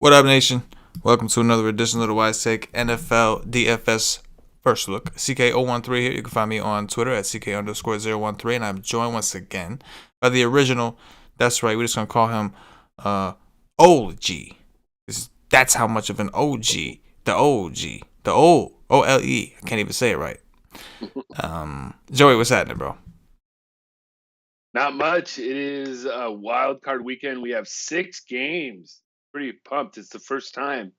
What up, nation? Welcome to another edition of the Wise Take NFL DFS First Look. CK013 here. You can find me on Twitter at CK_013. And I'm joined once again by the original. That's right. We're just going to call him OG. That's how much of an OG. The OG. The OLE. I can't even say it right. Joey, what's happening, bro? Not much. It is a wild card weekend. We have 6 games. Pretty pumped. It's the first time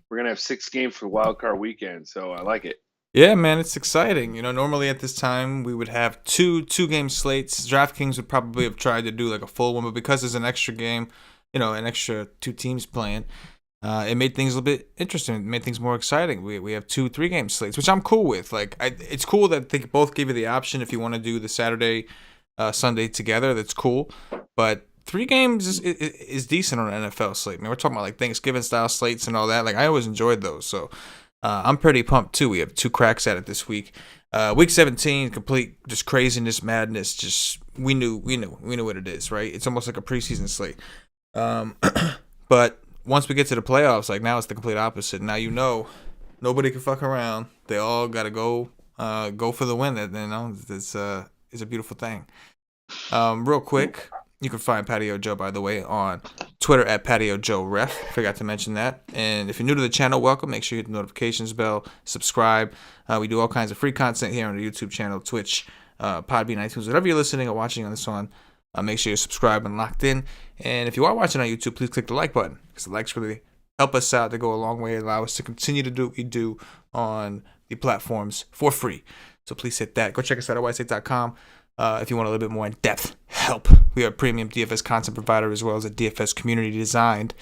we're gonna have 6 games for wild card weekend, so I like it. Yeah, man, it's exciting. You know, normally at this time we would have two game slates. DraftKings would probably have tried to do like a full one, but because there's an extra game, an extra 2 teams playing, it made things a little bit interesting. It made things more exciting. We have 2 3-game slates, which I'm cool with. It's cool that they both give you the option if you want to do the Saturday, Sunday together. That's cool, but 3 games is decent on an NFL slate. Man, we're talking about like Thanksgiving style slates and all that. Like I always enjoyed those, so I'm pretty pumped too. We have 2 cracks at it this week. Week 17, complete just craziness, madness. Just we knew what it is, right? It's almost like a preseason slate. But once we get to the playoffs, like now it's the complete opposite. Now nobody can fuck around. They all got to go for the win. It's a beautiful thing. Real quick. You can find Patio Joe, by the way, on Twitter at Patio Joe Ref. Forgot to mention that. And if you're new to the channel, welcome. Make sure you hit the notifications bell, subscribe. We do all kinds of free content here on the YouTube channel, Twitch, Podbean, iTunes, whatever you're listening or watching on this one. Make sure you're subscribed and locked in. And if you are watching on YouTube, please click the like button because the likes really help us out. They go a long way. Allow us to continue to do what we do on the platforms for free. So please hit that. Go check us out at wisestate.com. If you want a little bit more in-depth help, we are a premium DFS content provider as well as a DFS community designed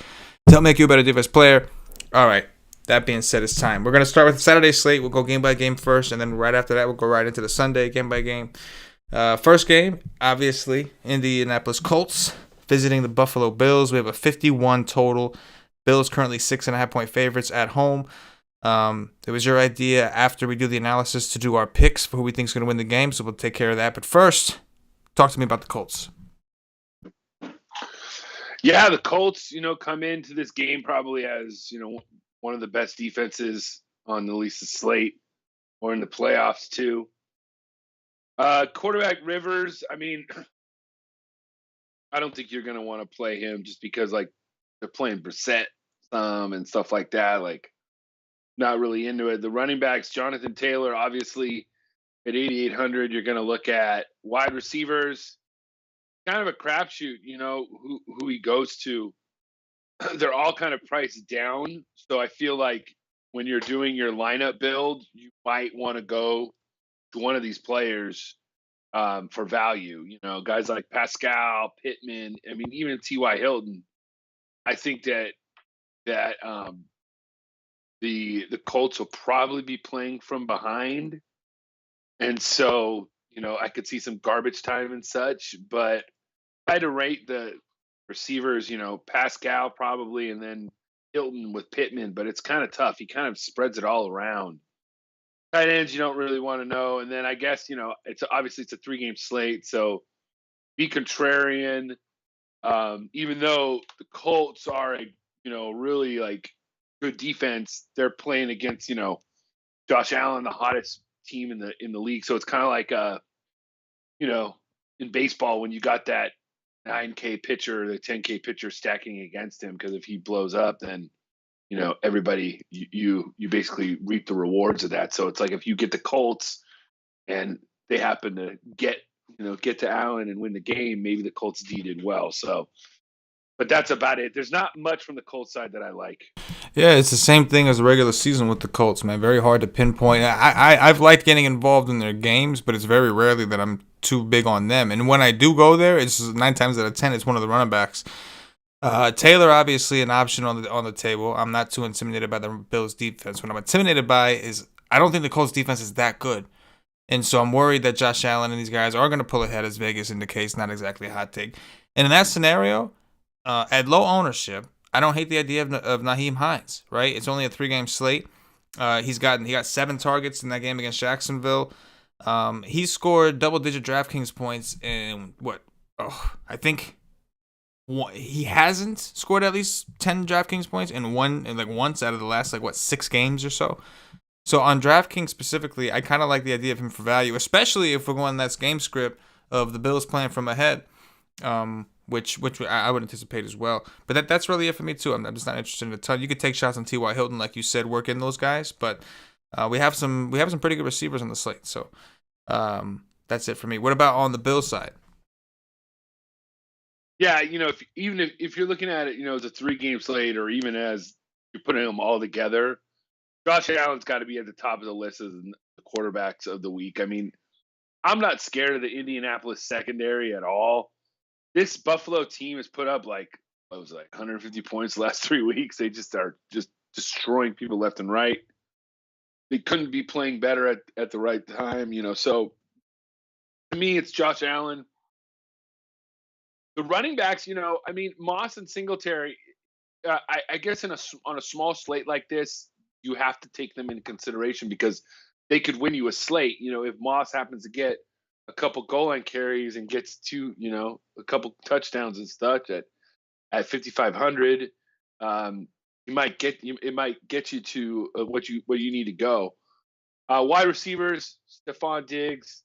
to help make you a better DFS player. All right, that being said, it's time. We're going to start with the Saturday slate. We'll go game by game first, and then right after that, we'll go right into the Sunday game by game. First game, obviously, Indianapolis Colts visiting the Buffalo Bills. We have a 51 total. Bills currently 6.5-point favorites at home. It was your idea after we do the analysis to do our picks for who we think is going to win the game, so we'll take care of that. But first, talk to me about the Colts. Yeah, the Colts, come into this game probably as, one of the best defenses on the least slate or in the playoffs too. Quarterback Rivers, I don't think you're going to want to play him just because like they're playing Brissett and stuff like that. Like, not really into it. The running backs, Jonathan Taylor, obviously at 8,800, you're going to look at wide receivers. Kind of a crapshoot, who he goes to. They're all kind of priced down. So I feel like when you're doing your lineup build, you might want to go to one of these players for value. Guys like Pascal, Pittman, even T.Y. Hilton. I think that the Colts will probably be playing from behind. And so, I could see some garbage time and such, but I had to rate the receivers, Pascal probably, and then Hilton with Pittman, but it's kind of tough. He kind of spreads it all around. Tight ends, you don't really want to know. And then I guess, it's a 3-game slate. So be contrarian. Even though the Colts are really like good defense, they're playing against Josh Allen, the hottest team in the league. So it's kind of like in baseball when you got that 9K pitcher, the 10K pitcher stacking against him, because if he blows up, then everybody you basically reap the rewards of that. So it's like if you get the Colts and they happen to get to Allen and win the game, maybe the Colts D did well. So. But that's about it. There's not much from the Colts side that I like. Yeah, it's the same thing as the regular season with the Colts, man. Very hard to pinpoint. I've liked getting involved in their games, but it's very rarely that I'm too big on them. And when I do go there, it's 9 times out of 10, it's one of the running backs. Taylor, obviously, an option on the table. I'm not too intimidated by the Bills' defense. What I'm intimidated by is I don't think the Colts' defense is that good. And so I'm worried that Josh Allen and these guys are going to pull ahead, as Vegas indicates. Not exactly a hot take. And in that scenario, at low ownership, I don't hate the idea of Nyheim Hines, right? It's only a 3-game slate. He got 7 targets in that game against Jacksonville. He scored double-digit DraftKings points in I think he hasn't scored at least 10 DraftKings points in once out of the last 6 games or so. So on DraftKings specifically, I kind of like the idea of him for value, especially if we're going that game script of the Bills playing from ahead, which I would anticipate as well. But that's really it for me too. I'm just not interested in a ton. You could take shots on T.Y. Hilton, like you said, work in those guys, but we have some pretty good receivers on the slate. So that's it for me. What about on the Bills side? Yeah, if you're looking at it, as a 3-game slate, or even as you're putting them all together, Josh Allen's got to be at the top of the list as the quarterbacks of the week. I mean, I'm not scared of the Indianapolis secondary at all. This Buffalo team has put up 150 points the last 3 weeks. They just are just destroying people left and right. They couldn't be playing better at the right time, So to me, it's Josh Allen. The running backs, I mean, Moss and Singletary. I guess on a small slate like this, you have to take them into consideration because they could win you a slate. If Moss happens to get a couple goal line carries and gets a couple touchdowns and such at 5,500, it might get you to what you need to go. Wide receivers, Stephon Diggs,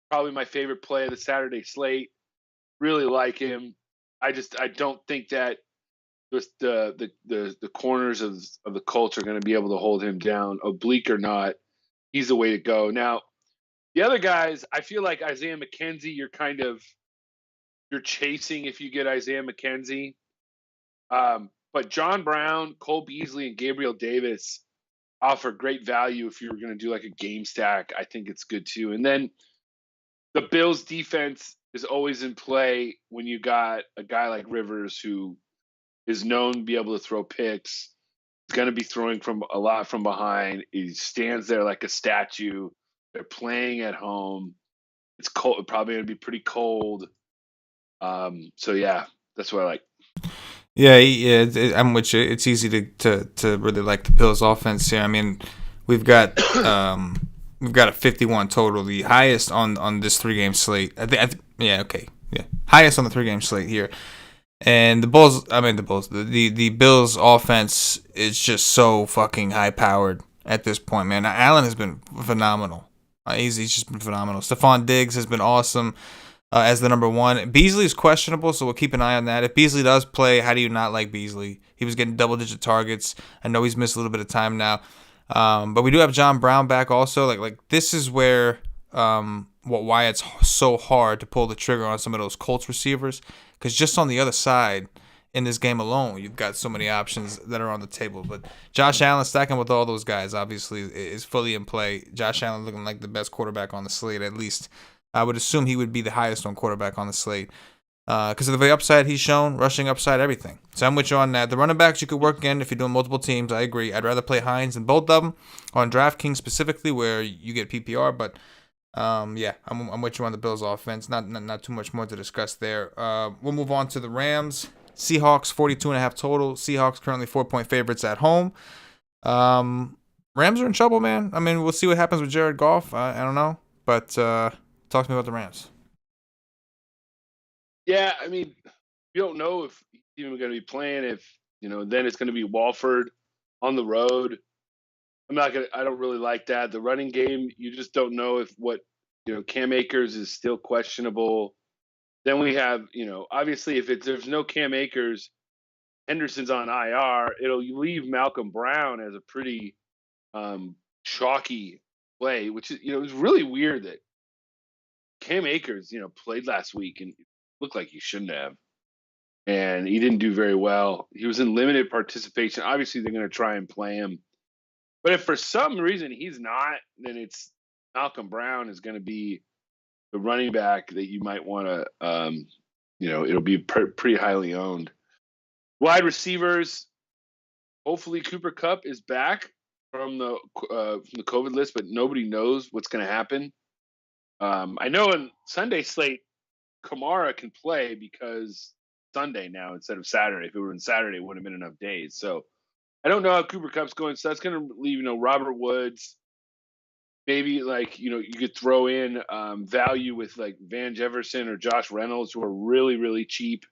probably my favorite play of the Saturday slate. Really like him. I don't think that just the corners of the Colts are going to be able to hold him down, oblique or not. He's the way to go. Now, the other guys, I feel like Isaiah McKenzie, you're chasing if you get Isaiah McKenzie. But John Brown, Cole Beasley, and Gabriel Davis offer great value if you're going to do like a game stack. I think it's good too. And then the Bills defense is always in play when you got a guy like Rivers who is known to be able to throw picks. He's going to be throwing from a lot from behind. He stands there like a statue. They're playing at home. It's cold. Probably going to be pretty cold. So yeah, that's what I like. Yeah, I'm with you. It's easy to really like the Bills offense here. I mean, we've got a 51 total, the highest on this 3-game slate. Highest on the 3-game slate here. And the Bills offense is just so fucking high powered at this point, man. Allen has been phenomenal. He's just been phenomenal. Stephon Diggs has been awesome as the number one. Beasley is questionable, so we'll keep an eye on that. If Beasley does play, how do you not like Beasley? He was getting double-digit targets. I know he's missed a little bit of time now, but we do have John Brown back also. Like this is where why it's so hard to pull the trigger on some of those Colts receivers, because just on the other side in this game alone, you've got so many options that are on the table. But Josh Allen stacking with all those guys obviously is fully in play. Josh Allen looking like the best quarterback on the slate, at least. I would assume he would be the highest on quarterback on the slate because of the upside he's shown, rushing upside, everything. So I'm with you on that. The running backs you could work in if you're doing multiple teams. I agree. I'd rather play Hines than both of them on DraftKings specifically where you get PPR. But yeah, I'm with you on the Bills offense. Not too much more to discuss there. We'll move on to the Rams. Seahawks 42.5 total. Seahawks currently 4-point favorites at home. Rams are in trouble, man. I mean, we'll see what happens with Jared Goff. I don't know, but talk to me about the Rams. Yeah, I mean, you don't know if he's even going to be playing. If then it's going to be Walford on the road. I don't really like that. The running game, you just don't know if Cam Akers is still questionable. Then we have, obviously if there's no Cam Akers, Henderson's on IR, it'll leave Malcolm Brown as a pretty chalky play, which is, it was really weird that Cam Akers, played last week and looked like he shouldn't have. And he didn't do very well. He was in limited participation. Obviously, they're going to try and play him. But if for some reason he's not, then it's Malcolm Brown is going to be the running back that you might want to, it'll be pretty highly owned. Wide receivers, hopefully Cooper Kupp is back from the COVID list, but nobody knows what's going to happen. I know in Sunday slate, Kamara can play because Sunday now instead of Saturday. If it were in Saturday, it wouldn't have been enough days. So I don't know how Cooper Kupp's going. So that's going to leave, Robert Woods. Maybe you could throw in value with like Van Jefferson or Josh Reynolds, who are really, really cheap.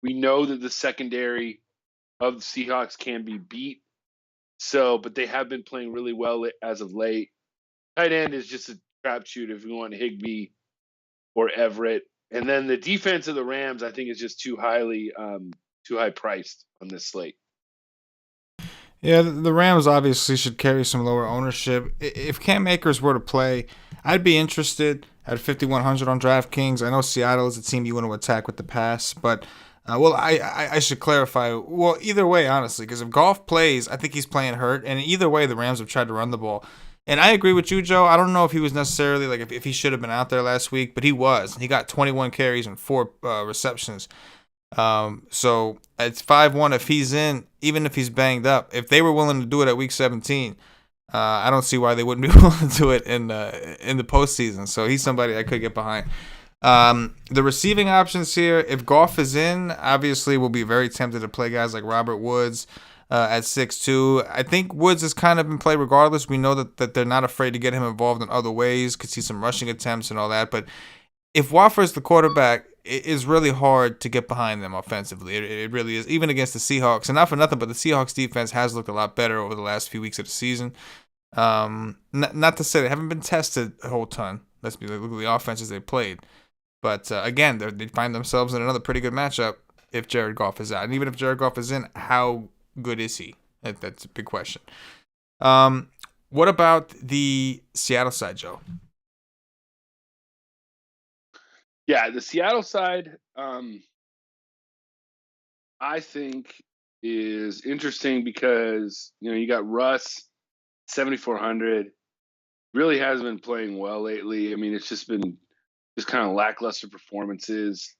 We know that the secondary of the Seahawks can be beat. So, but they have been playing really well as of late. Tight end is just a crapshoot if you want Higbee or Everett. And then the defense of the Rams, I think, is just too high priced on this slate. Yeah, the Rams obviously should carry some lower ownership. If Cam Akers were to play, I'd be interested at 5,100 on DraftKings. I know Seattle is a team you want to attack with the pass, but I should clarify. Well, either way, honestly, because if Goff plays, I think he's playing hurt, and either way, the Rams have tried to run the ball. And I agree with you, Joe. I don't know if he was necessarily like if he should have been out there last week, but he was. He got 21 carries and 4 receptions. So it's 5-1 if he's in, even if he's banged up. If they were willing to do it at week 17, I don't see why they wouldn't be willing to do it in the postseason. So he's somebody I could get behind. The receiving options here, if Goff is in, obviously we'll be very tempted to play guys like Robert Woods at 6'2". I think Woods has kind of been played regardless. We know that they're not afraid to get him involved in other ways. Could see some rushing attempts and all that. But if Wofford's the quarterback, it is really hard to get behind them offensively. It really is, even against the Seahawks. And not for nothing, but the Seahawks defense has looked a lot better over the last few weeks of the season. Not to say they haven't been tested a whole ton. Let's be look at the offenses they played. But again, they find themselves in another pretty good matchup if Jared Goff is out. And even if Jared Goff is in, how good is he? That's a big question. What about the Seattle side, Joe? Yeah, the Seattle side, I think is interesting because you got Russ, 7,400, really has been playing well lately. I mean, it's just been kind of lackluster performances,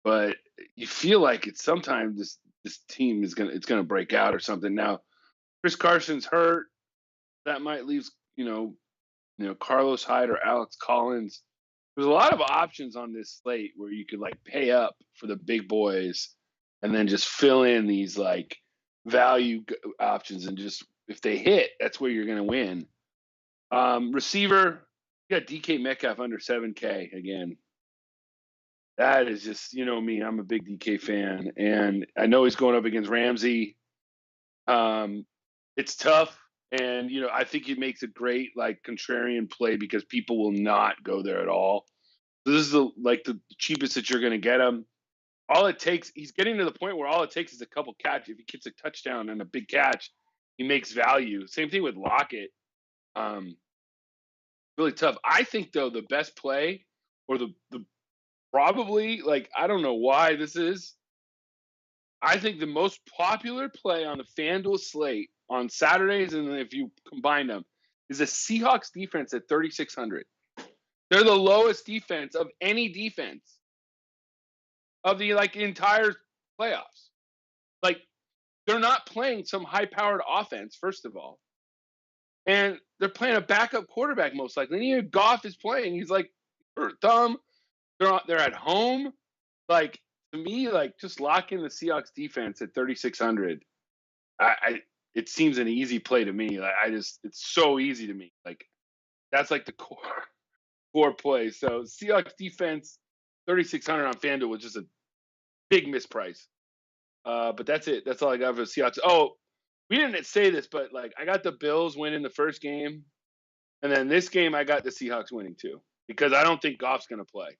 but you feel like it's sometimes this team is gonna break out or something. Now, Chris Carson's hurt, that might leave Carlos Hyde or Alex Collins. There's a lot of options on this slate where you could like pay up for the big boys and then just fill in these like value options, and just if they hit, that's where you're going to win. Receiver, you got DK Metcalf under 7K again. That is just, me, I'm a big DK fan, and I know he's going up against Ramsey. It's tough. And, I think he makes a great, like, contrarian play because people will not go there at all. So this is, the cheapest that you're going to get him. All it takes, he's getting to the point where all it takes is a couple catches. If he gets a touchdown and a big catch, he makes value. Same thing with Lockett. Really tough. I think, though, the best play, or the probably, like, I don't know why this is, I think the most popular play on the FanDuel slate on Saturdays, and if you combine them, is a Seahawks defense at 3,600. They're the lowest defense of any defense of the entire playoffs. Like, they're not playing some high-powered offense, first of all, and they're playing a backup quarterback most likely. And even Goff is playing; he's like thumb. They're at home. Like, to me, like, just lock in the Seahawks defense at 3,600. It seems an easy play to me. Like, it's so easy to me. Like, that's like the core play. So Seahawks defense, 3,600 on FanDuel was just a big misprice. But that's it. That's all I got for the Seahawks. Oh, we didn't say this, but like, I got the Bills winning the first game, and then this game I got the Seahawks winning too, because I don't think Goff's going to play.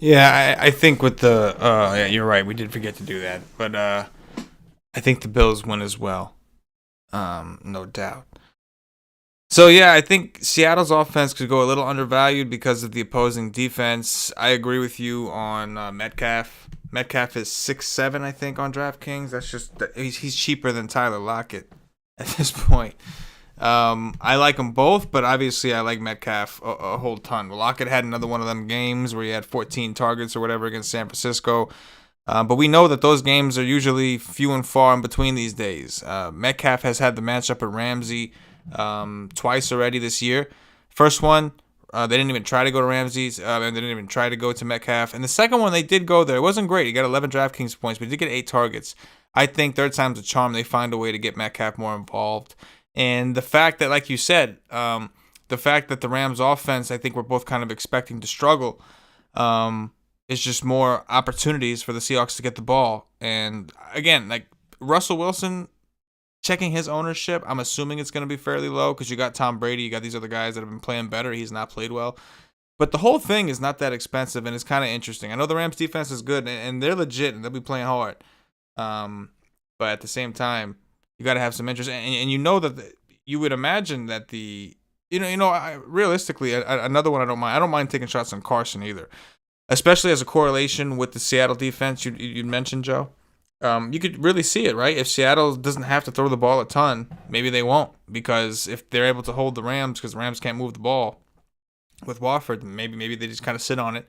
Yeah, I think with the yeah, you're right. We did forget to do that, but I think the Bills win as well. No doubt. So yeah, I think Seattle's offense could go a little undervalued because of the opposing defense. I agree with you on Metcalf. Metcalf is 6'7", I think, on DraftKings. That's just he's cheaper than Tyler Lockett at this point. I like them both, but obviously I like Metcalf a whole ton. Lockett had another one of them games where he had 14 targets or whatever against San Francisco. But we know that those games are usually few and far in between these days. Metcalf has had the matchup at Ramsey twice already this year. First one, they didn't even try to go to Ramsey's, and they didn't even try to go to Metcalf. And the second one, they did go there. It wasn't great. He got 11 DraftKings points, but he did get 8 targets. I think third time's a charm. They find a way to get Metcalf more involved. And the fact that, like you said, the fact that the Rams offense, I think we're both kind of expecting to struggle. It's just more opportunities for the Seahawks to get the ball. And again, like Russell Wilson, checking his ownership, I'm assuming it's going to be fairly low because you got Tom Brady, you got these other guys that have been playing better. He's not played well. But the whole thing is not that expensive, and it's kind of interesting. I know the Rams defense is good, and they're legit, and they'll be playing hard. But at the same time, you got to have some interest. And you know that you would imagine that realistically, another one I don't mind. I don't mind taking shots on Carson either, especially as a correlation with the Seattle defense you mentioned, Joe. You could really see it, right? If Seattle doesn't have to throw the ball a ton, maybe they won't, because if they're able to hold the Rams, because the Rams can't move the ball with Wofford, maybe they just kind of sit on it,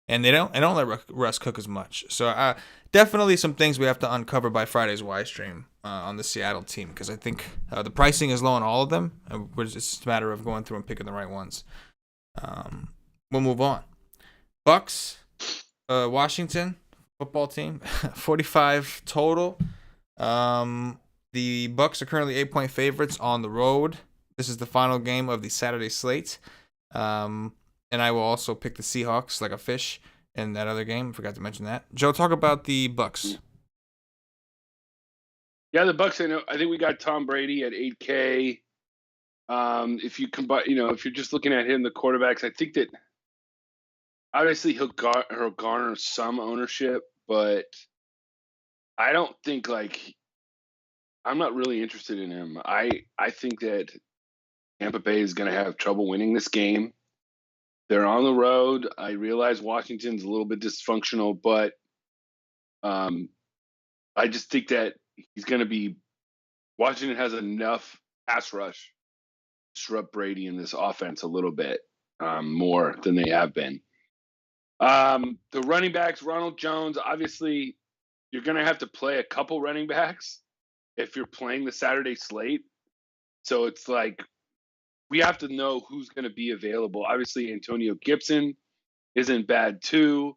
and they don't let Russ cook as much. So definitely some things we have to uncover by Friday's Y stream on the Seattle team, because I think the pricing is low on all of them. It's just a matter of going through and picking the right ones. We'll move on. Bucks, Washington football team, 45 total. The Bucks are currently 8-point favorites on the road. This is the final game of the Saturday slate. And I will also pick the Seahawks like a fish in that other game. Forgot to mention that. Joe, talk about the Bucks. Yeah, the Bucks. I think we got Tom Brady at 8K. If you combine, if you're just looking at him, the quarterbacks, I think that obviously he'll garner some ownership, but I don't think I'm not really interested in him. I think that Tampa Bay is going to have trouble winning this game. They're on the road. I realize Washington's a little bit dysfunctional, but I just think that he's going to be – Washington has enough pass rush to disrupt Brady in this offense a little bit more than they have been. The running backs, Ronald Jones, obviously you're going to have to play a couple running backs if you're playing the Saturday slate. So it's like we have to know who's going to be available. Obviously, Antonio Gibson isn't bad too.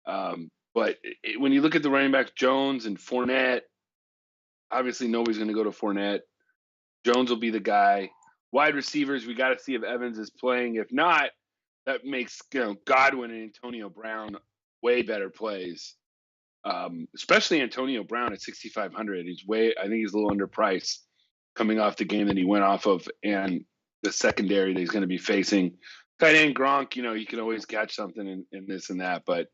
But when you look at the running backs, Jones and Fournette, obviously nobody's going to go to Fournette. Jones will be the guy. Wide receivers, we got to see if Evans is playing. If not, that makes Godwin and Antonio Brown way better plays. Especially Antonio Brown at 6,500. I think he's a little underpriced coming off the game that he went off of, and the secondary that he's going to be facing. Tight end Gronk, you can always catch something in this and that, but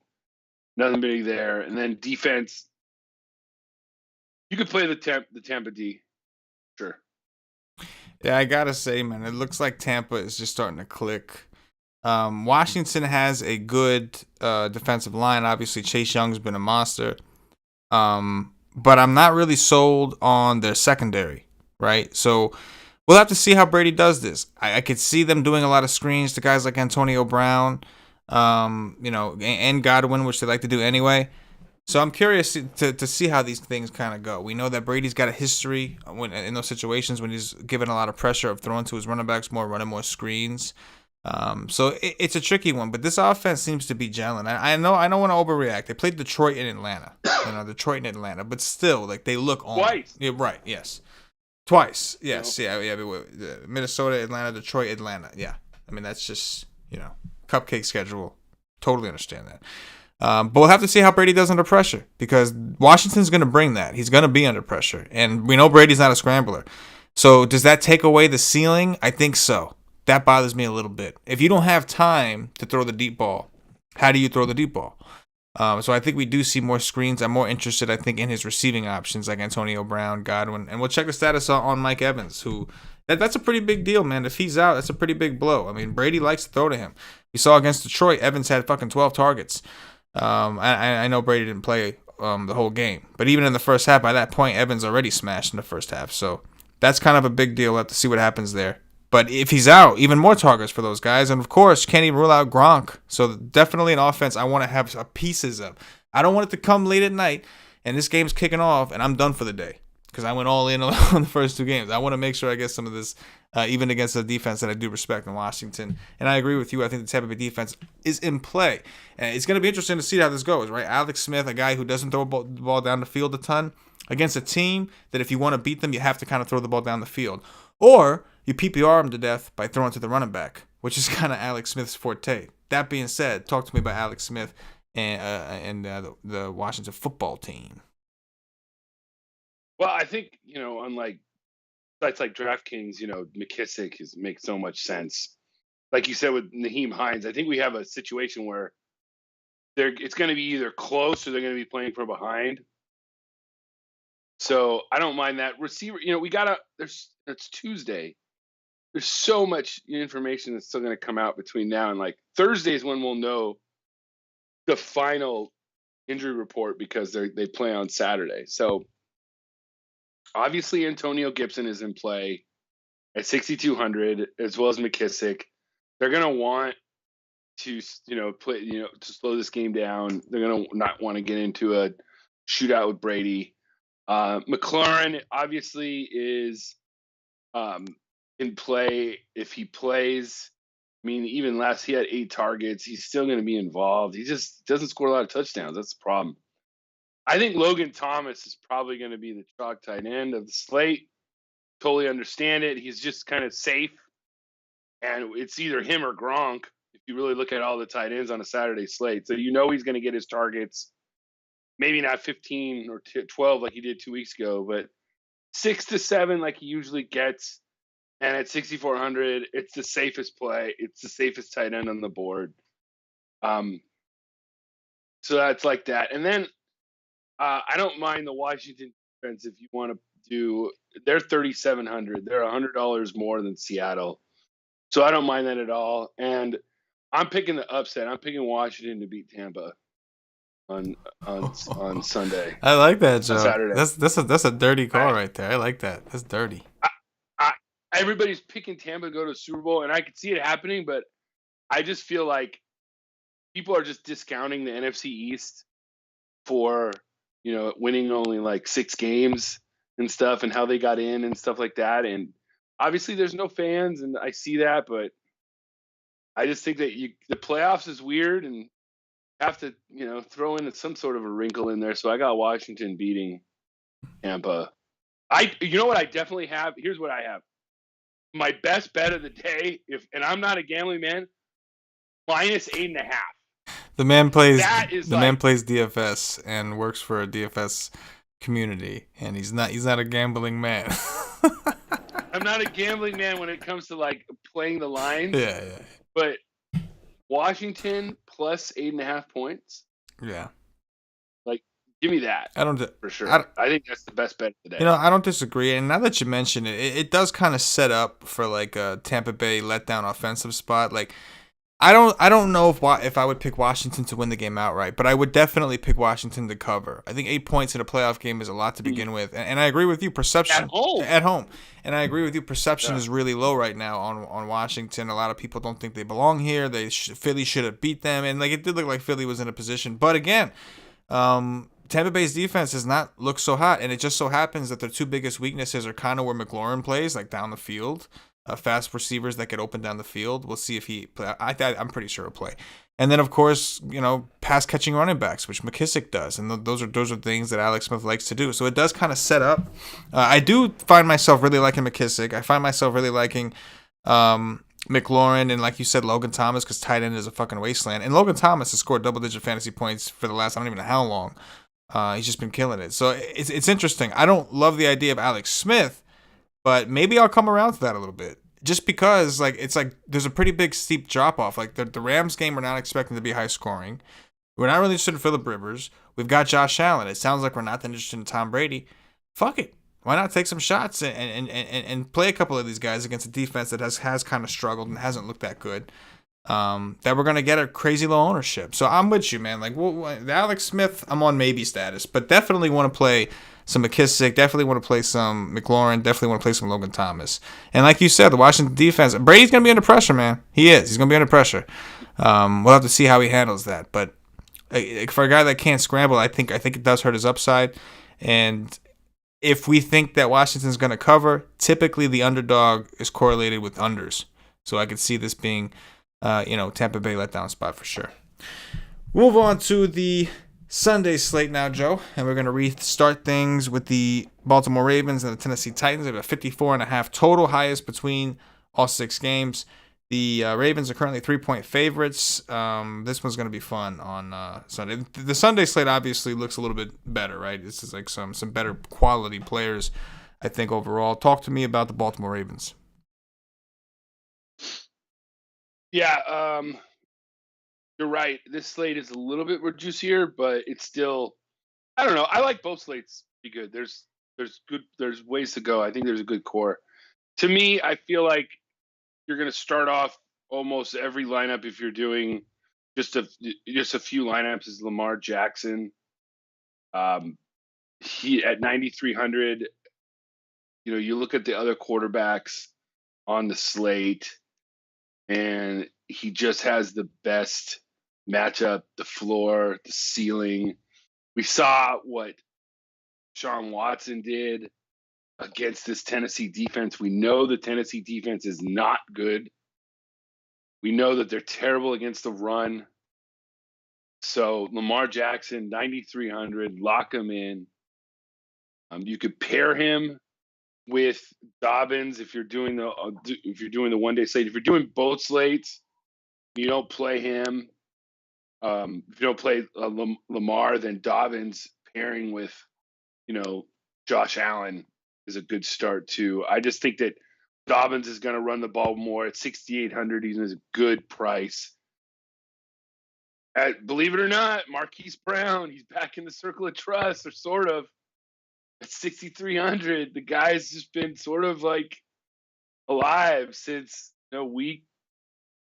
nothing big there. And then defense, you could play the Tampa D, sure. Yeah, I gotta say, man, it looks like Tampa is just starting to click. Washington has a good defensive line. Obviously, Chase Young's been a monster. But I'm not really sold on their secondary, right? So we'll have to see how Brady does this. I could see them doing a lot of screens to guys like Antonio Brown, and Godwin, which they like to do anyway. So I'm curious to see how these things kind of go. We know that Brady's got a history in those situations when he's given a lot of pressure of throwing to his running backs more, running more screens. So it's a tricky one, but this offense seems to be gelling. I know I don't want to overreact. They played Detroit and Atlanta, but still, they look on. Twice. Yeah, right. Yes. Twice. Yes. Yeah. Minnesota, Atlanta, Detroit, Atlanta. Yeah. I mean, that's just, cupcake schedule. Totally understand that. But we'll have to see how Brady does under pressure, because Washington's going to bring that. He's going to be under pressure, and we know Brady's not a scrambler. So does that take away the ceiling? I think so. That bothers me a little bit. If you don't have time to throw the deep ball, how do you throw the deep ball? So I think we do see more screens. I'm more interested, I think, in his receiving options like Antonio Brown, Godwin. And we'll check the status on Mike Evans, who that's a pretty big deal, man. If he's out, that's a pretty big blow. I mean, Brady likes to throw to him. We saw against Detroit, Evans had fucking 12 targets. I know Brady didn't play the whole game. But even in the first half, by that point, Evans already smashed in the first half. So that's kind of a big deal. We'll have to see what happens there. But if he's out, even more targets for those guys. And, of course, can't even rule out Gronk. So definitely an offense I want to have pieces of. I don't want it to come late at night and this game's kicking off and I'm done for the day because I went all in on the first two games. I want to make sure I get some of this, even against a defense that I do respect in Washington. And I agree with you. I think the Tampa Bay defense is in play. And it's going to be interesting to see how this goes, right? Alex Smith, a guy who doesn't throw the ball down the field a ton, against a team that if you want to beat them, you have to kind of throw the ball down the field. Or you PPR him to death by throwing to the running back, which is kind of Alex Smith's forte. That being said, talk to me about Alex Smith and the Washington football team. Well, I think, unlike sites like DraftKings, McKissick makes so much sense. Like you said with Naheem Hines, I think we have a situation where it's going to be either close or they're going to be playing from behind. So I don't mind that receiver. It's Tuesday. There's so much information that's still going to come out between now and like Thursday is when we'll know the final injury report because they play on Saturday. So obviously Antonio Gibson is in play at 6,200 as well as McKissick. They're going to want to, play, to slow this game down. They're going to not want to get into a shootout with Brady. McLaurin obviously is in play. If he plays, I mean, even last he had 8 targets. He's still going to be involved. He just doesn't score a lot of touchdowns. That's the problem. I think Logan Thomas is probably going to be the chalk tight end of the slate. Totally understand it. He's just kind of safe. And it's either him or Gronk if you really look at all the tight ends on a Saturday slate. So he's going to get his targets. Maybe not 15 or 12 like he did 2 weeks ago, but 6 to 7 like he usually gets. And at 6,400, it's the safest play. It's the safest tight end on the board. So that's like that. And then I don't mind the Washington defense if you want to do. They're 3,700. They're $100 more than Seattle. So I don't mind that at all. And I'm picking the upset. I'm picking Washington to beat Tampa on Sunday. I like that, Joe. Saturday. That's a dirty call right there. I like that. That's dirty. Everybody's picking Tampa to go to the Super Bowl, and I could see it happening, but I just feel like people are just discounting the NFC East for, winning only like 6 games and stuff and how they got in and stuff like that. And obviously there's no fans, and I see that, but I just think that the playoffs is weird and have to, throw in some sort of a wrinkle in there. So I got Washington beating Tampa. You know what I definitely have? Here's what I have. My best bet of the day, and I'm not a gambling man, -8.5. The man plays DFS and works for a DFS community, and he's not a gambling man. I'm not a gambling man when it comes to like playing the lines. Yeah. But Washington plus 8.5 points. Yeah. Like, give me that. For sure. I think that's the best bet of the day. I don't disagree. And now that you mention it, it does kind of set up for like a Tampa Bay letdown offensive spot. Like, I don't know if I would pick Washington to win the game outright, but I would definitely pick Washington to cover. I think 8 points in a playoff game is a lot to begin with, and I agree with you. Perception at home, and I agree with you. Perception is really low right now on Washington. A lot of people don't think they belong here. Philly should have beat them, and like it did look like Philly was in a position. But again, Tampa Bay's defense does not look so hot, and it just so happens that their 2 biggest weaknesses are kind of where McLaurin plays, like down the field. Fast receivers that get open down the field. We'll see if he play. I'm pretty sure he'll play. And then, of course, pass catching running backs, which McKissick does. And those are things that Alex Smith likes to do. So it does kind of set up. I do find myself really liking McKissick. I find myself really liking McLaurin and, like you said, Logan Thomas, because tight end is a fucking wasteland. And Logan Thomas has scored double-digit fantasy points for the last, I don't even know how long. He's just been killing it. So it's interesting. I don't love the idea of Alex Smith, but maybe I'll come around to that a little bit. Just because, there's a pretty big steep drop-off. Like, the Rams game, we're not expecting to be high-scoring. We're not really interested in Phillip Rivers. We've got Josh Allen. It sounds like we're not that interested in Tom Brady. Fuck it. Why not take some shots and play a couple of these guys against a defense that has kind of struggled and hasn't looked that good? That we're going to get a crazy low ownership. So I'm with you, man. Like, the Alex Smith, I'm on maybe status. But definitely want to play some McKissick, definitely want to play some McLaurin, definitely want to play some Logan Thomas. And like you said, the Washington defense, Brady's going to be under pressure, man. He is. He's going to be under pressure. We'll have to see how he handles that. But for a guy that can't scramble, I think it does hurt his upside. And if we think that Washington's going to cover, typically the underdog is correlated with unders. So I could see this being, Tampa Bay letdown spot for sure. Move on to the Sunday slate now, Joe, and we're going to restart things with the Baltimore Ravens and the Tennessee Titans. They have a 54.5 total, highest between all 6 games. The Ravens are currently 3-point favorites. This one's going to be fun on Sunday. The Sunday slate obviously looks a little bit better, right? This is like some better quality players, I think, overall. Talk to me about the Baltimore Ravens. Yeah, you're right. This slate is a little bit more juicier, but it's still, I don't know. I like both slates to be good. There's ways to go. I think there's a good core. To me, I feel like you're going to start off almost every lineup if you're doing just a few lineups is Lamar Jackson. He at 9,300. You look at the other quarterbacks on the slate, and he just has the best matchup, the floor, the ceiling. We saw what Sean Watson did against this Tennessee defense. We know the Tennessee defense is not good. We know that they're terrible against the run. So Lamar Jackson, 9,300, lock him in. You could pair him with Dobbins if you're doing the 1 day slate. If you're doing both slates, you don't play him. If you don't play Lamar, then Dobbins pairing with Josh Allen is a good start too. I just think that Dobbins is going to run the ball more at 6,800. He's a good price. Believe it or not, Marquise Brown, he's back in the circle of trust, or sort of. At 6,300, the guy's just been sort of like alive since week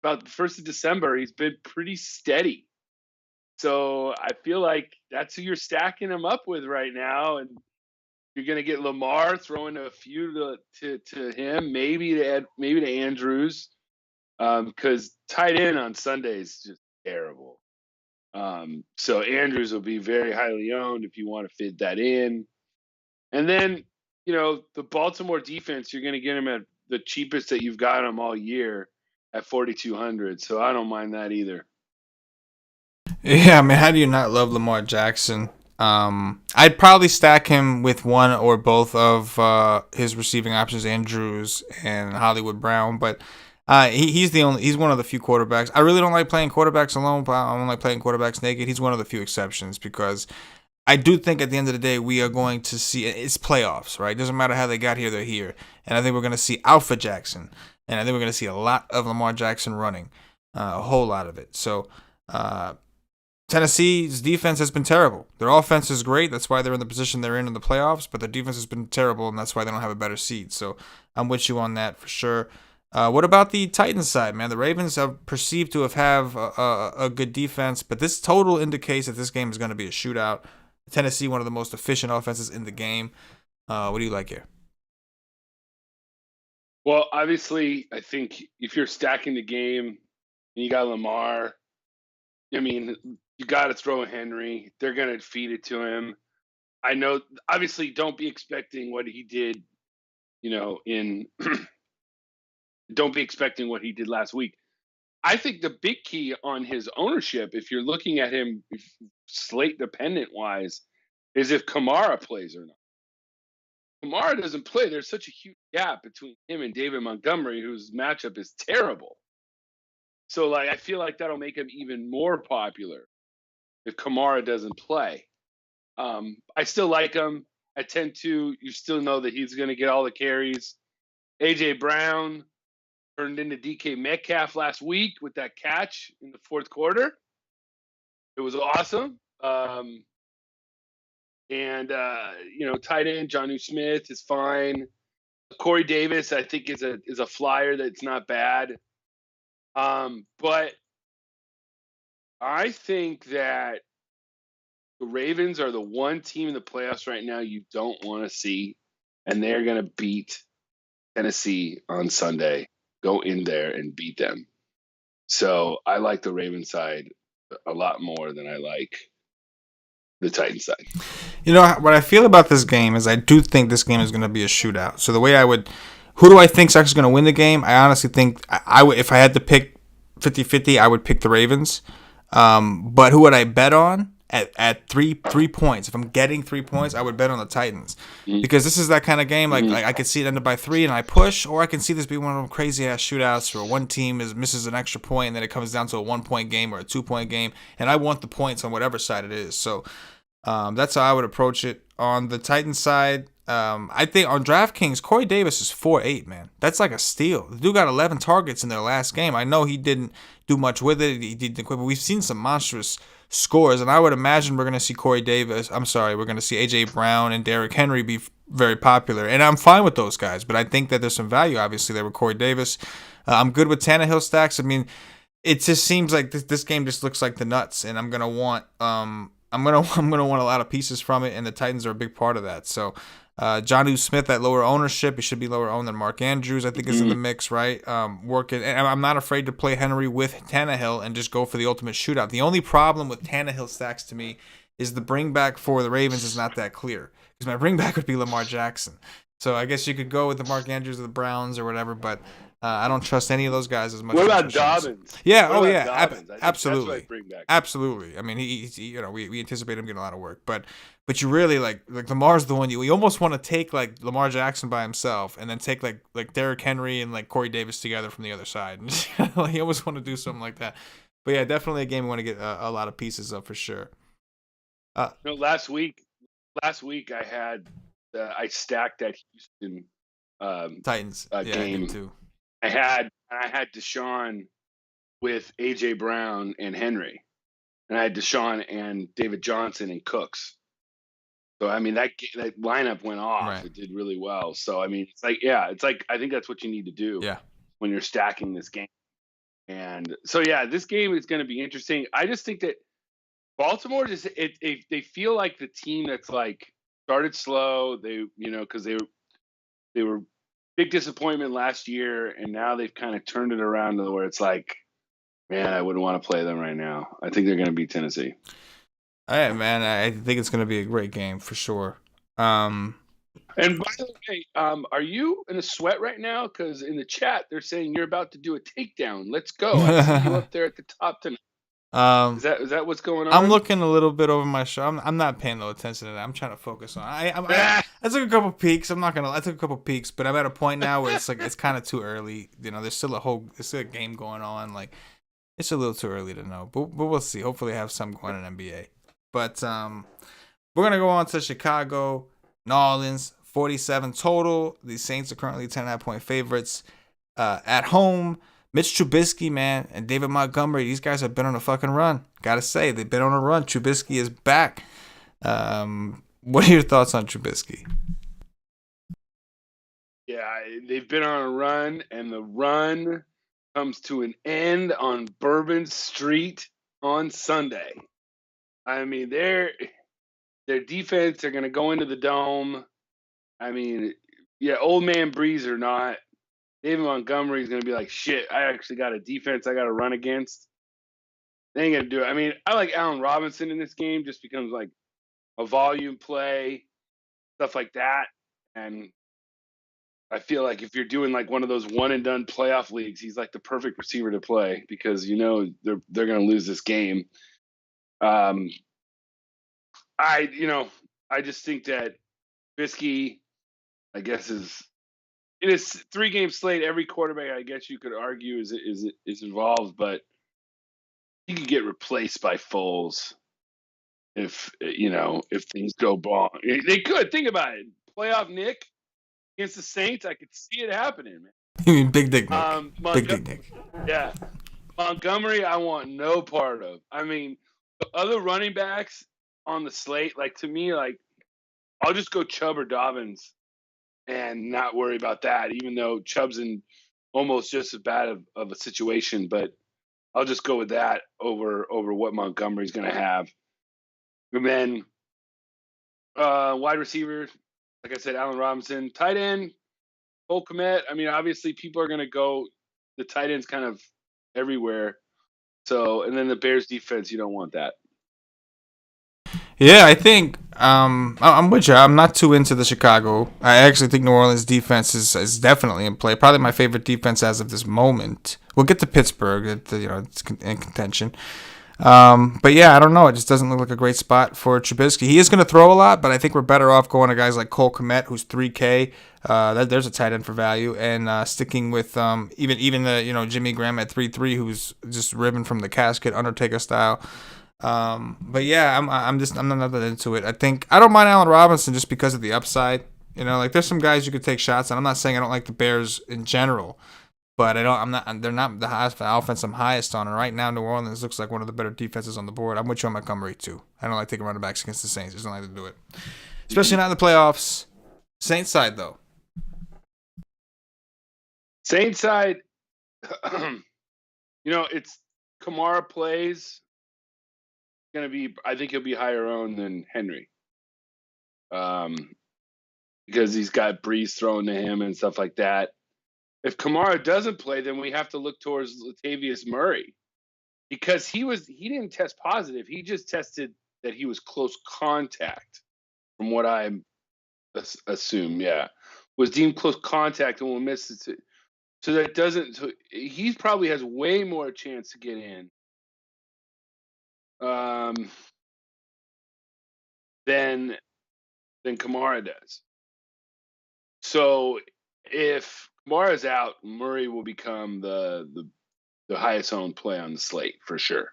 about the 1st of December. He's been pretty steady. So I feel like that's who you're stacking him up with right now, and you're going to get Lamar throwing a few to him, maybe to Andrews, because tight end on Sunday is just terrible. So Andrews will be very highly owned if you want to fit that in. And then, the Baltimore defense, you're going to get him at the cheapest that you've got him all year at 4,200. So I don't mind that either. Yeah, I mean, how do you not love Lamar Jackson? I'd probably stack him with one or both of his receiving options, Andrews and Hollywood Brown. But he's one of the few quarterbacks. I really don't like playing quarterbacks alone, but I don't like playing quarterbacks naked. He's one of the few exceptions because I do think at the end of the day, we are going to see, it's playoffs, right? It doesn't matter how they got here, they're here. And I think we're going to see Alpha Jackson. And I think we're going to see a lot of Lamar Jackson running, a whole lot of it. So Tennessee's defense has been terrible. Their offense is great. That's why they're in the position they're in the playoffs. But their defense has been terrible, and that's why they don't have a better seed. So I'm with you on that for sure. What about the Titans side, man? The Ravens are perceived to have a good defense, but this total indicates that this game is going to be a shootout. Tennessee, one of the most efficient offenses in the game. What do you like here? Well, obviously, I think if you're stacking the game and you got Lamar, I mean, you got to throw Henry. They're going to feed it to him. I know, obviously, don't be expecting what he did, don't be expecting what he did last week. I think the big key on his ownership, if you're looking at him slate dependent wise, is if Kamara plays or not. Kamara doesn't play. There's such a huge gap between him and David Montgomery, whose matchup is terrible. So, I feel like that'll make him even more popular if Kamara doesn't play. I still like him. I tend to. You still know that he's going to get all the carries. A.J. Brown turned into DK Metcalf last week with that catch in the fourth quarter. It was awesome. Tight end Jonnu Smith is fine. Corey Davis, I think, is a flyer that's not bad. But I think that the Ravens are the one team in the playoffs right now you don't want to see, and they're going to beat Tennessee on Sunday. Go in there and beat them. So I like the Ravens side a lot more than I like the Titans side. What I feel about this game is I do think this game is going to be a shootout. So the way who do I think is actually going to win the game? I honestly think if I had to pick 50-50, I would pick the Ravens. But who would I bet on? at three points. If I'm getting 3 points, I would bet on the Titans Mm-hmm. because this is that kind of game. Like I could see it ended by 3 and I push, or I can see this be one of them crazy ass shootouts where one team misses an extra point and then it comes down to a 1 point game or a 2 point game, and I want the points on whatever side it is. So that's how I would approach it. On the Titans side, I think on DraftKings, Corey Davis is 4-8, man. That's like a steal. The dude got 11 targets in their last game. I know he didn't do much with it. He didn't quit, but we've seen some monstrous scores, and I would imagine we're going to see we're going to see A.J. Brown and Derrick Henry be very popular, and I'm fine with those guys, but I think that there's some value, obviously, there with Corey Davis. I'm good with Tannehill stacks. I mean, it just seems like this game just looks like the nuts, and I'm going to want I'm gonna want a lot of pieces from it, and the Titans are a big part of that. So, Jonnu Smith at lower ownership, he should be lower owned than Mark Andrews. I think is in the mix, right? Working, and I'm not afraid to play Henry with Tannehill and just go for the ultimate shootout. The only problem with Tannehill stacks to me is the bring back for the Ravens is not that clear, because my bring back would be Lamar Jackson. So I guess you could go with the Mark Andrews of the Browns or whatever, but I don't trust any of those guys as much. What about Dobbins? Yeah, Dobbins? Absolutely, bring back. Absolutely. I mean, he we anticipate him getting a lot of work, but you really like Lamar's the one you almost want to take like Lamar Jackson by himself, and then take like Derrick Henry and like Corey Davis together from the other side. You almost want to do something like that. But yeah, definitely a game we want to get a lot of pieces of for sure. Last week I had I stacked that Houston Titans game too. I had Deshaun with A.J. Brown and Henry, and I had Deshaun and David Johnson and Cooks. So I mean that lineup went off. Right. It did really well. So I mean it's like I think that's what you need to do when you're stacking this game. And so this game is going to be interesting. I just think that Baltimore they feel like the team that's like started slow. They because they were big disappointment last year, and now they've kind of turned it around to where it's like, man, I wouldn't want to play them right now. I think they're going to beat Tennessee. All right, man. I think it's going to be a great game for sure. And by the way, are you in a sweat right now? Because in the chat they're saying you're about to do a takedown. Let's go. I see you up there at the top tonight. Is that what's going on? I'm looking a little bit over my shoulder. I'm not paying no attention to that. I'm trying to focus on. I took a couple peeks. I took a couple peeks, but I'm at a point now where it's like it's kind of too early. There's still a game going on. Like it's a little too early to know, but we'll see. Hopefully, I have some going in NBA. But we're gonna go on to Chicago, New Orleans, 47 total. The Saints are currently 10.5-point favorites at home. Mitch Trubisky, man, and David Montgomery, these guys have been on a fucking run. Gotta say, they've been on a run. Trubisky is back. What are your thoughts on Trubisky? Yeah, they've been on a run, and the run comes to an end on Bourbon Street on Sunday. I mean, their defense, they're going to go into the dome. I mean, old man Breeze or not, David Montgomery is going to be like, shit, I actually got a defense I got to run against. They ain't going to do it. I mean, I like Allen Robinson in this game just becomes like a volume play, stuff like that. And I feel like if you're doing like one of those one and done playoff leagues, he's like the perfect receiver to play because they're going to lose this game. I just think that Trubisky, I guess, is in a 3-game slate. Every quarterback, I guess you could argue, is involved, but he could get replaced by Foles if things go wrong. They could. Think about it. Playoff Nick against the Saints, I could see it happening, man. You mean Big Dick Nick? Big Dick Nick. Yeah, Montgomery, I want no part of. I mean, the other running backs on the slate, like to me, like I'll just go Chubb or Dobbins and not worry about that, even though Chubb's in almost just as bad of a situation, but I'll just go with that over what Montgomery's going to have. And then wide receiver, like I said, Allen Robinson. Tight end, Cole Kmet. I mean, obviously people are going to go the tight ends kind of everywhere. So, and then the Bears defense, you don't want that. Yeah, I think I'm with you. I'm not too into the Chicago. I actually think New Orleans defense is definitely in play. Probably my favorite defense as of this moment. We'll get to Pittsburgh. It's in contention. But yeah, I don't know. It just doesn't look like a great spot for Trubisky. He is going to throw a lot, but I think we're better off going to guys like Cole Kmet, who's 3K. There's a tight end for value, and sticking with even the Jimmy Graham at 3-3, who's just ribbing from the casket, Undertaker style. But yeah, I'm not that into it. I think I don't mind Allen Robinson just because of the upside. Like there's some guys you could take shots on. I'm not saying I don't like the Bears in general, but I don't. I'm not. They're not the highest offense I'm highest on. And right now, New Orleans looks like one of the better defenses on the board. I'm with you on Montgomery too. I don't like taking running backs against the Saints. Just don't like to do it, especially not in the playoffs. Saints side though. Saints side, it's Kamara plays. Going to be, I think he'll be higher owned than Henry, because he's got Breeze thrown to him and stuff like that. If Kamara doesn't play, then we have to look towards Latavius Murray, because he didn't test positive. He just tested that he was close contact, from what I assume. Yeah, was deemed close contact and will miss it. So that doesn't. So he probably has way more chance to get in. Than Kamara does. So if Kamara's out, Murray will become the highest owned play on the slate for sure.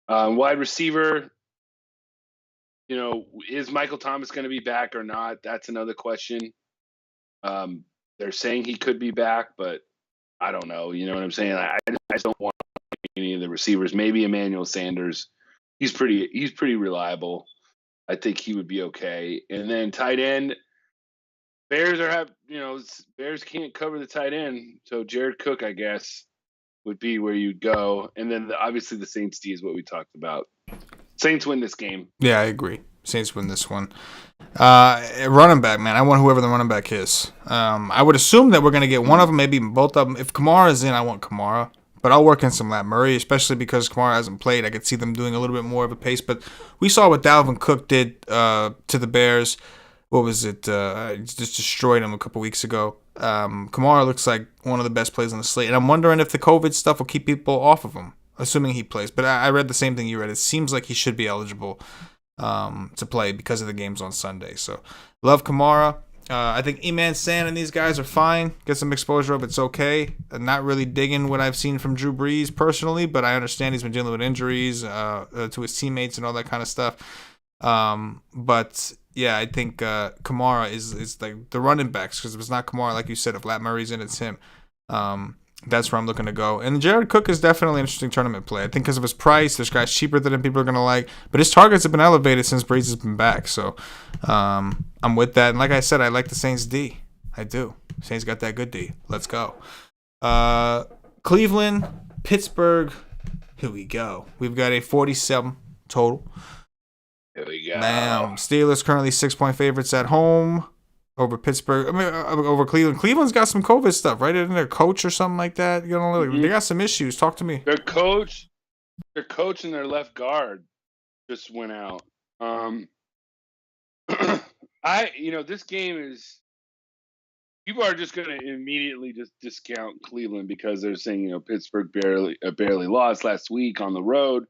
Wide receiver, is Michael Thomas going to be back or not? That's another question. They're saying he could be back, but I don't know. You know what I'm saying? I just don't want any of the receivers. Maybe Emmanuel Sanders. He's pretty reliable. I think he would be okay. And then tight end, Bears Bears can't cover the tight end, so Jared Cook, I guess, would be where you'd go. And then obviously the Saints D is what we talked about. Saints win this game. Yeah, I agree. Saints win this one. Running back, man. I want whoever the running back is. I would assume that we're going to get one of them, maybe both of them. If Kamara is in, I want Kamara. But I'll work in some Lat Murray, especially because Kamara hasn't played. I could see them doing a little bit more of a pace. But we saw what Dalvin Cook did to the Bears. What was it? Just destroyed him a couple weeks ago. Kamara looks like one of the best plays on the slate. And I'm wondering if the COVID stuff will keep people off of him, assuming he plays. But I read the same thing you read. It seems like he should be eligible to play because of the games on Sunday. So love Kamara. I think E-Man San and these guys are fine. Get some exposure up. It's okay. Not really digging what I've seen from Drew Brees personally, but I understand he's been dealing with injuries to his teammates and all that kind of stuff. But yeah, I think Kamara is like the running backs, because if it's not Kamara, like you said, if Lat Murray's in, it's him. That's where I'm looking to go. And Jared Cook is definitely an interesting tournament play. I think because of his price, there's guys cheaper than him people are going to like. But his targets have been elevated since Brees has been back. So I'm with that. And like I said, I like the Saints D. I do. Saints got that good D. Let's go. Cleveland, Pittsburgh. Here we go. We've got a 47 total. Here we go. Now, Steelers currently 6-point favorites at home over Pittsburgh. Over Cleveland. Cleveland's got some COVID stuff, right? Isn't their coach or something like that? They got some issues. Talk to me. Their coach and their left guard just went out. This game is. People are just going to immediately just discount Cleveland because they're saying, Pittsburgh barely lost last week on the road.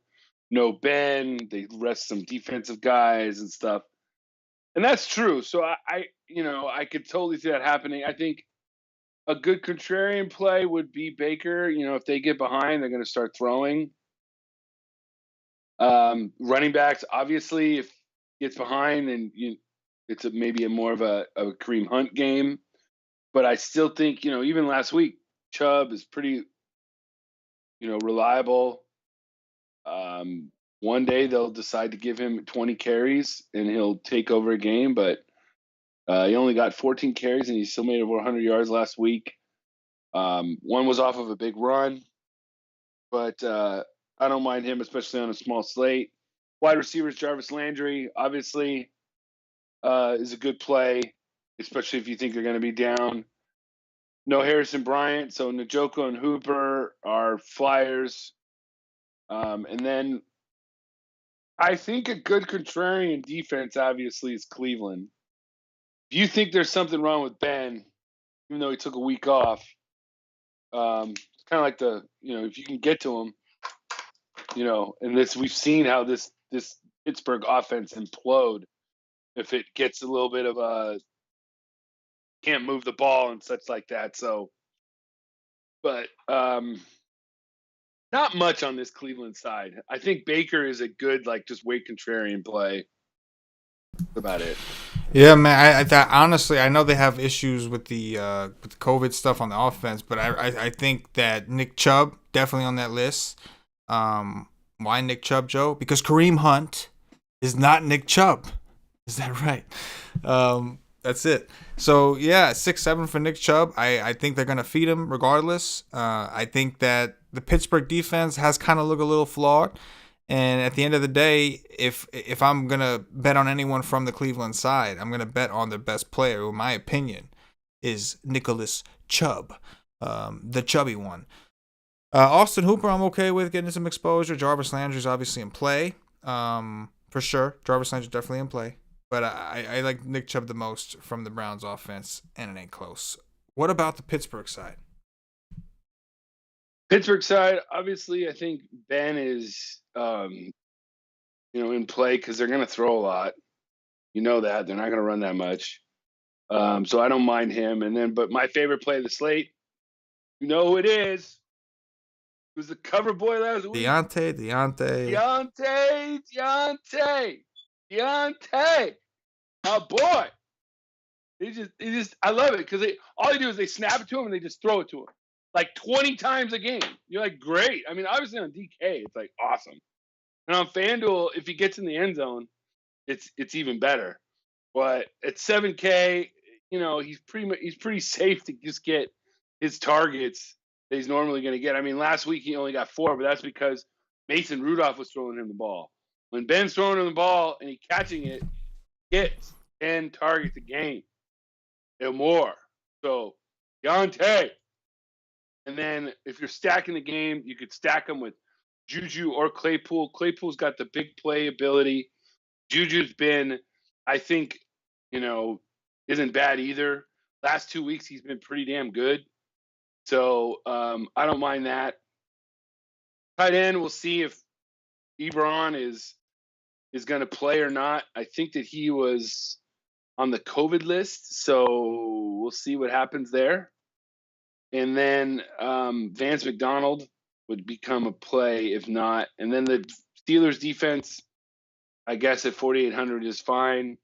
No Ben, they rest some defensive guys and stuff. And that's true. So I could totally see that happening. I think a good contrarian play would be Baker. If they get behind, they're going to start throwing. Running backs, obviously, if he gets behind, then it's maybe more of a Kareem Hunt game. But I still think, even last week, Chubb is pretty, reliable. One day they'll decide to give him 20 carries and he'll take over a game, but he only got 14 carries and he still made over 100 yards last week. One was off of a big run, but I don't mind him, especially on a small slate. Wide receivers, Jarvis Landry, obviously, is a good play, especially if you think they're going to be down. No Harrison Bryant, so Njoku and Hooper are flyers. And then I think a good contrarian defense, obviously, is Cleveland. If you think there's something wrong with Ben, even though he took a week off, it's kind of like if you can get to him, and we've seen how this Pittsburgh offense implode if it gets a little bit of a can't move the ball and such like that. So, but not much on this Cleveland side. I think Baker is a good just weight contrarian play. That's about it. Yeah, man. Honestly, I know they have issues with the COVID stuff on the offense, but I think that Nick Chubb definitely on that list. Why Nick Chubb, Joe? Because Kareem Hunt is not Nick Chubb. Is that right? That's it. So yeah, 6-7 for Nick Chubb. I think they're gonna feed him regardless. I think that the Pittsburgh defense has kind of looked a little flawed. And at the end of the day, if I'm gonna bet on anyone from the Cleveland side, I'm gonna bet on the best player, who in my opinion is Nicholas Chubb, the chubby one. Austin Hooper, I'm okay with getting some exposure. Jarvis Landry's obviously in play, for sure. Jarvis Landry's definitely in play, but I like Nick Chubb the most from the Browns offense, and it ain't close. What about the Pittsburgh side? Pittsburgh side, obviously, I think Ben is in play because they're going to throw a lot. You know that they're not going to run that much. So I don't mind him. And then, but my favorite play of the slate, you know who it is? Who's the cover boy last week? Deontay. Oh boy. I love it because all they do is they snap it to him and they just throw it to him like 20 times a game. You're like, great. I mean, obviously on DK, it's like awesome. And on FanDuel, if he gets in the end zone, it's even better. But at 7K, he's pretty safe to just get his targets that he's normally going to get. I mean, last week he only got 4, but that's because Mason Rudolph was throwing him the ball. When Ben's throwing him the ball and he's catching it, gets 10 targets a game and more. So, Deontay. And then if you're stacking the game, you could stack them with Juju or Claypool. Claypool's got the big play ability. Juju's been, I think, isn't bad either. Last 2 weeks, he's been pretty damn good. So I don't mind that. Tight end, we'll see if Ebron is going to play or not. I think that he was on the COVID list, so we'll see what happens there. And then Vance McDonald would become a play if not. And then the Steelers defense, I guess at 4,800 is fine.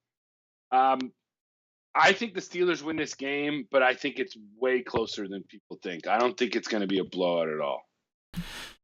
I think the Steelers win this game, but I think it's way closer than people think. I don't think it's going to be a blowout at all.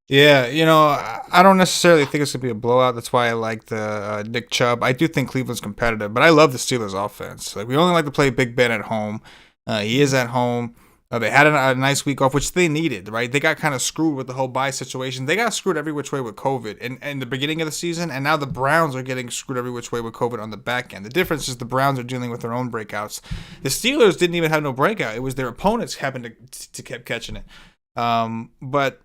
Yeah, I don't necessarily think it's going to be a blowout. That's why I like the Nick Chubb. I do think Cleveland's competitive, but I love the Steelers offense. Like, we only like to play Big Ben at home. He is at home. They had a nice week off, which they needed, right? They got kind of screwed with the whole bye situation. They got screwed every which way with COVID in the beginning of the season, and now the Browns are getting screwed every which way with COVID on the back end. The difference is the Browns are dealing with their own breakouts. The Steelers didn't even have no breakout. It was their opponents happened to keep catching it. But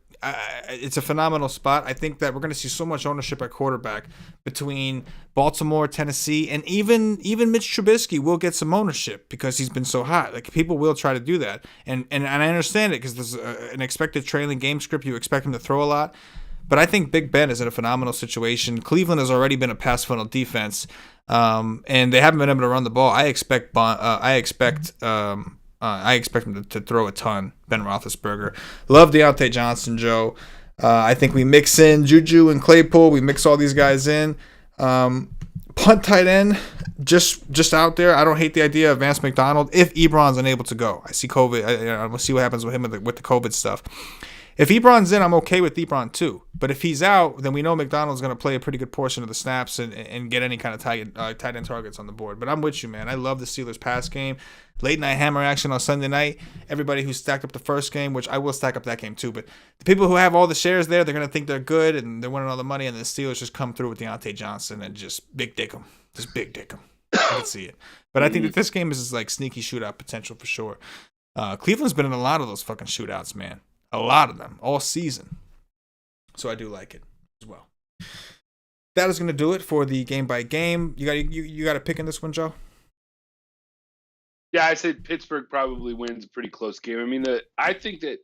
it's a phenomenal spot. I think that we're going to see so much ownership at quarterback between Baltimore, Tennessee, and even Mitch Trubisky will get some ownership because he's been so hot. Like, people will try to do that, and I understand it because there's an expected trailing game script. You expect him to throw a lot, but I think Big Ben is in a phenomenal situation. Cleveland has already been a pass funnel defense, and they haven't been able to run the ball. I expect him to throw a ton, Ben Roethlisberger. Love Deontay Johnson, Joe. I think we mix in Juju and Claypool. We mix all these guys in. Punt tight end, just out there. I don't hate the idea of Vance McDonald if Ebron's unable to go. I see COVID. We'll see what happens with him with the COVID stuff. If Ebron's in, I'm okay with Ebron too. But if he's out, then we know McDonald's going to play a pretty good portion of the snaps and get any kind of tight end targets on the board. But I'm with you, man. I love the Steelers pass game. Late night hammer action on Sunday night. Everybody who stacked up the first game, which I will stack up that game too. But the people who have all the shares there, they're going to think they're good and they're winning all the money. And the Steelers just come through with Deontay Johnson and just big dick them. Just big dick them. I can see it. But I think that this game is like sneaky shootout potential for sure. Cleveland's been in a lot of those fucking shootouts, man. A lot of them all season. So I do like it as well. That is going to do it for the game by game. You got a pick in this one, Joe? Yeah, I said Pittsburgh probably wins a pretty close game. I mean, I think that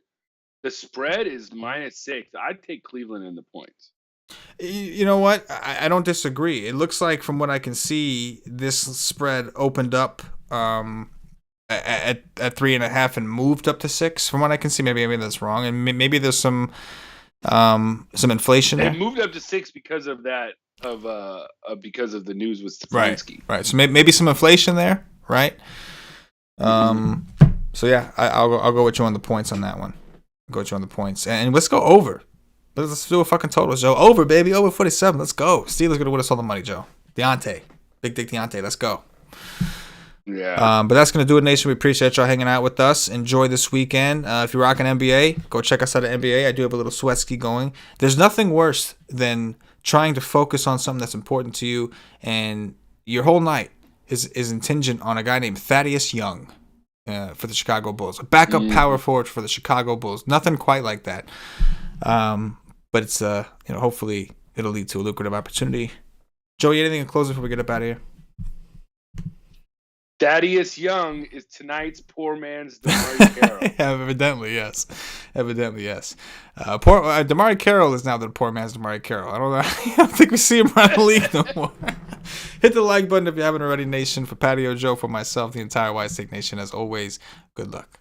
the spread is -6. I'd take Cleveland in the points. You know what? I don't disagree. It looks like, from what I can see, this spread opened up at 3.5 and moved up to 6. From what I can see, maybe that's wrong, and maybe there's some inflation there. It moved up to 6 because of that because of the news with Stefanski. Right. So maybe some inflation there, right? So yeah, I'll go with you on the points on that one. I'll go with you on the points, and let's go over. Let's do a fucking total, Joe. Over, baby. Over 47. Let's go. Steelers gonna win us all the money, Joe. Deontay. Big Dick Deontay. Let's go. Yeah. But that's gonna do it, Nation. We appreciate y'all hanging out with us. Enjoy this weekend. If you're rocking NBA, go check us out at NBA. I do have a little sweat ski going. There's nothing worse than trying to focus on something that's important to you, and your whole night is contingent on a guy named Thaddeus Young for the Chicago Bulls, a backup power forward for the Chicago Bulls. Nothing quite like that. But it's hopefully it'll lead to a lucrative opportunity. Joey, anything in closing before we get up out of here? Thaddeus Young is tonight's poor man's DeMarre Carroll. Yeah, evidently yes. DeMarre Carroll is now the poor man's DeMarre Carroll. I don't think we see him around the league no more. Hit the like button if you haven't already, Nation. For Patio Joe, for myself, the entire Wise Take Nation, as always, good luck.